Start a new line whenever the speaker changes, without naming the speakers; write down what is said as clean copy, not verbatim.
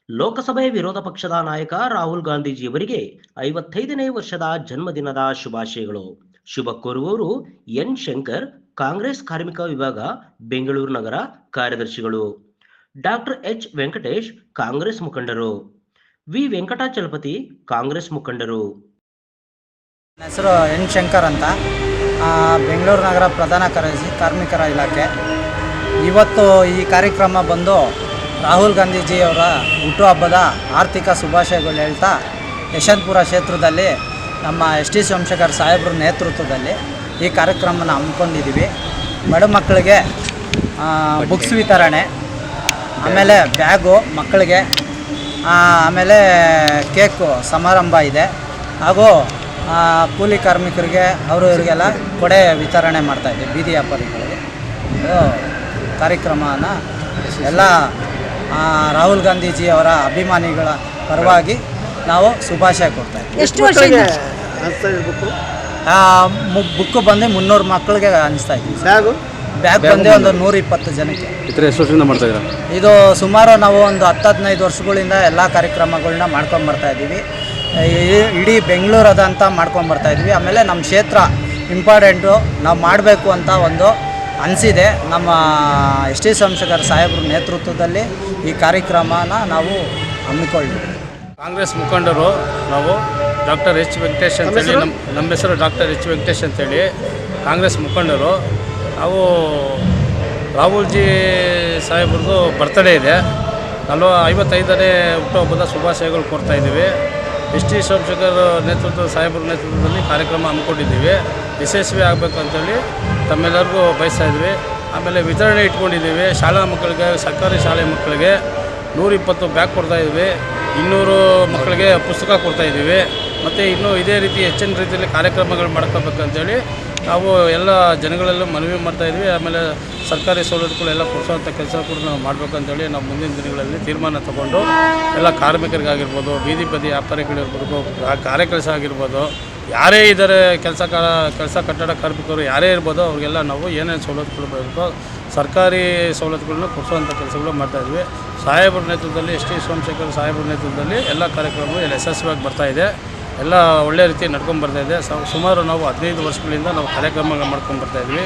ಲೋಕಸಭೆ ವಿರೋಧ ಪಕ್ಷದ ನಾಯಕ ರಾಹುಲ್ ಗಾಂಧೀಜಿಯವರಿಗೆ 55ನೇ ವರ್ಷದ ಜನ್ಮದಿನದ ಶುಭಾಶಯಗಳು. ಶುಭ ಕೋರುವವರು ಎನ್ ಶಂಕರ್, ಕಾಂಗ್ರೆಸ್ ಕಾರ್ಮಿಕ ವಿಭಾಗ, ಬೆಂಗಳೂರು ನಗರ ಕಾರ್ಯದರ್ಶಿಗಳು. ಡಾಕ್ಟರ್ ಎಚ್ ವೆಂಕಟೇಶ್, ಕಾಂಗ್ರೆಸ್ ಮುಖಂಡರು. ವಿ ವೆಂಕಟಾಚಲಪತಿ, ಕಾಂಗ್ರೆಸ್ ಮುಖಂಡರು.
ನನ್ನ ಹೆಸರು ಎನ್ ಶಂಕರ್ ಅಂತ, ಬೆಂಗಳೂರು ನಗರ ಪ್ರಧಾನ ಕಾರ್ಯದರ್ಶಿ, ಕಾರ್ಮಿಕರ ಇಲಾಖೆ. ಇವತ್ತು ಈ ಕಾರ್ಯಕ್ರಮ ಬಂದು ರಾಹುಲ್ ಗಾಂಧೀಜಿಯವರ ಹುಟ್ಟುಹಬ್ಬದ ಆರ್ಥಿಕ ಶುಭಾಶಯಗಳು ಹೇಳ್ತಾ ಯಶವಂತಪುರ ಕ್ಷೇತ್ರದಲ್ಲಿ ನಮ್ಮ ಎಸ್ ಟಿ ಸೋಮಶೇಖರ್ ಸಾಹೇಬ್ರ ನೇತೃತ್ವದಲ್ಲಿ ಈ ಕಾರ್ಯಕ್ರಮನ ಹಮ್ಮಿಕೊಂಡಿದ್ದೀವಿ. ಬಡ ಮಕ್ಕಳಿಗೆ ಬುಕ್ಸ್ ವಿತರಣೆ, ಆಮೇಲೆ ಬ್ಯಾಗು ಮಕ್ಕಳಿಗೆ, ಆಮೇಲೆ ಕೇಕು ಸಮಾರಂಭ ಇದೆ. ಹಾಗೂ ಕೂಲಿ ಕಾರ್ಮಿಕರಿಗೆ ಇವರಿಗೆಲ್ಲ ಕೊಡೆ ವಿತರಣೆ ಮಾಡ್ತಾಯಿದ್ದೀವಿ, ಬೀದಿ ವ್ಯಾಪಾರಿಗಳಿಗೆ. ಕಾರ್ಯಕ್ರಮನ ಎಲ್ಲ ರಾಹುಲ್ ಗಾಂಧೀಜಿಯವರ ಅಭಿಮಾನಿಗಳ ಪರವಾಗಿ ನಾವು ಶುಭಾಶಯ ಕೊಡ್ತಾಯಿದ್ದೀವಿ.
ಎಷ್ಟು ವರ್ಷ
ಬುಕ್ಕು ಬಂದು 300 ಮಕ್ಕಳಿಗೆ ಹಂಚ್ತಾ ಇದ್ದೀವಿ. ಬ್ಯಾಗ್ ಬಂದು ಒಂದು 120 ಜನಕ್ಕೆ.
ಎಷ್ಟು ವರ್ಷದಿಂದ ಮಾಡ್ತಾ ಇದ್ದೀರಾ?
ಇದು ಸುಮಾರು ನಾವು ಒಂದು 10-15 ವರ್ಷಗಳಿಂದ ಎಲ್ಲ ಕಾರ್ಯಕ್ರಮಗಳನ್ನ ಮಾಡ್ಕೊಂಬರ್ತಾ ಇದ್ದೀವಿ. ಇಡೀ ಬೆಂಗಳೂರದಂತ ಮಾಡ್ಕೊಂಬರ್ತಾ ಇದ್ವಿ. ಆಮೇಲೆ ನಮ್ಮ ಕ್ಷೇತ್ರ ಇಂಪಾರ್ಟೆಂಟು, ನಾವು ಮಾಡಬೇಕು ಅಂತ ಒಂದು ಅನಿಸಿದೆ. ನಮ್ಮ ಎಸ್ ಟಿ ಸೋಮಶೇಖರ್ ಸಾಹೇಬ್ರ ನೇತೃತ್ವದಲ್ಲಿ ಈ ಕಾರ್ಯಕ್ರಮನ ನಾವು ಹಮ್ಮಿಕೊಂಡಿದ್ದೀವಿ.
ಕಾಂಗ್ರೆಸ್ ಮುಖಂಡರು ನಾವು ಡಾಕ್ಟರ್ ಎಚ್ ವೆಂಕಟೇಶ್ ಅಂತೇಳಿ, ನಮ್ಮ ಹೆಸರು ಡಾಕ್ಟರ್ ಎಚ್ ವೆಂಕಟೇಶ್ ಅಂತೇಳಿ, ಕಾಂಗ್ರೆಸ್ ಮುಖಂಡರು. ನಾವು ರಾಹುಲ್ಜಿ ಸಾಹೇಬ್ರದ್ದು ಬರ್ತ್ಡೇ ಇದೆ, 55ನೇ ಹುಟ್ಟುಹಬ್ಬದ ಶುಭಾಶಯಗಳು ಕೊಡ್ತಾಯಿದ್ದೀವಿ. ಎಸ್ ಟಿ ಸೋಮಶೇಖರ್ ಸಾಹೇಬ್ರ ನೇತೃತ್ವದಲ್ಲಿ ಕಾರ್ಯಕ್ರಮ ಹಮ್ಮಿಕೊಂಡಿದ್ದೀವಿ. ಯಶಸ್ವಿ ಆಗಬೇಕು ಅಂತೇಳಿ ತಮ್ಮೆಲ್ಲರಿಗೂ ಬಯಸ್ತಾಯಿದ್ವಿ. ಆಮೇಲೆ ವಿತರಣೆ ಇಟ್ಕೊಂಡಿದ್ದೀವಿ. ಶಾಲಾ ಮಕ್ಕಳಿಗೆ, ಸರ್ಕಾರಿ ಶಾಲೆ ಮಕ್ಕಳಿಗೆ 120 ಬ್ಯಾಗ್ ಕೊಡ್ತಾಯಿದ್ವಿ. 200 ಮಕ್ಕಳಿಗೆ ಪುಸ್ತಕ ಕೊಡ್ತಾಯಿದ್ದೀವಿ. ಮತ್ತು ಇನ್ನೂ ಇದೇ ರೀತಿ ಹೆಚ್ಚಿನ ರೀತಿಯಲ್ಲಿ ಕಾರ್ಯಕ್ರಮಗಳು ಮಾಡ್ಕೋಬೇಕಂತೇಳಿ ನಾವು ಎಲ್ಲ ಜನಗಳಲ್ಲೂ ಮನವಿ ಮಾಡ್ತಾಯಿದ್ವಿ. ಆಮೇಲೆ ಸರ್ಕಾರಿ ಸವಲತ್ತುಗಳೆಲ್ಲ ಕೊಡಿಸೋವಂಥ ಕೆಲಸ ಕೂಡ ನಾವು ಮಾಡಬೇಕಂತೇಳಿ ನಾವು ಮುಂದಿನ ದಿನಗಳಲ್ಲಿ ತೀರ್ಮಾನ ತಗೊಂಡು ಎಲ್ಲ ಕಾರ್ಮಿಕರಿಗಾಗಿರ್ಬೋದು, ಬೀದಿ ಬದಿ ವ್ಯಾಪಾರಿಗಳಿರ್ಬೋದು, ಕಾರ್ಯಕೆಲಸ ಆಗಿರ್ಬೋದು, ಯಾರೇ ಇದ್ದಾರೆ, ಕೆಲಸ ಕಟ್ಟಡ ಕಾರ್ಮಿಕರು ಯಾರೇ ಇರ್ಬೋದು, ಅವ್ರಿಗೆಲ್ಲ ನಾವು ಏನೇನು ಸವಲತ್ತುಗಳು ಬೇಕೋ ಸರ್ಕಾರಿ ಸವಲತ್ತುಗಳನ್ನ ಕೊಡಿಸೋವಂಥ ಕೆಲಸಗಳು ಮಾಡ್ತಾಯಿದ್ವಿ. ಸಾಹೇಬ್ರ ನೇತೃತ್ವದಲ್ಲಿ, ಎಸ್ ಟಿ ಸೋಮಶೇಖರ್ ಸಾಹೇಬ್ರ ನೇತೃತ್ವದಲ್ಲಿ ಎಲ್ಲ ಕಾರ್ಯಕ್ರಮಗಳು ಯಶಸ್ವಿಯಾಗಿ ಬರ್ತಾಯಿದೆ. ಎಲ್ಲ ಒಳ್ಳೆ ರೀತಿ ನಡ್ಕೊಂಡು ಬರ್ತಾಯಿದೆ. ಸುಮಾರು ನಾವು 15 ವರ್ಷಗಳಿಂದ ನಾವು ಕಾರ್ಯಕ್ರಮಗಳು ಮಾಡ್ಕೊಂಡು ಬರ್ತಾಯಿದ್ವಿ.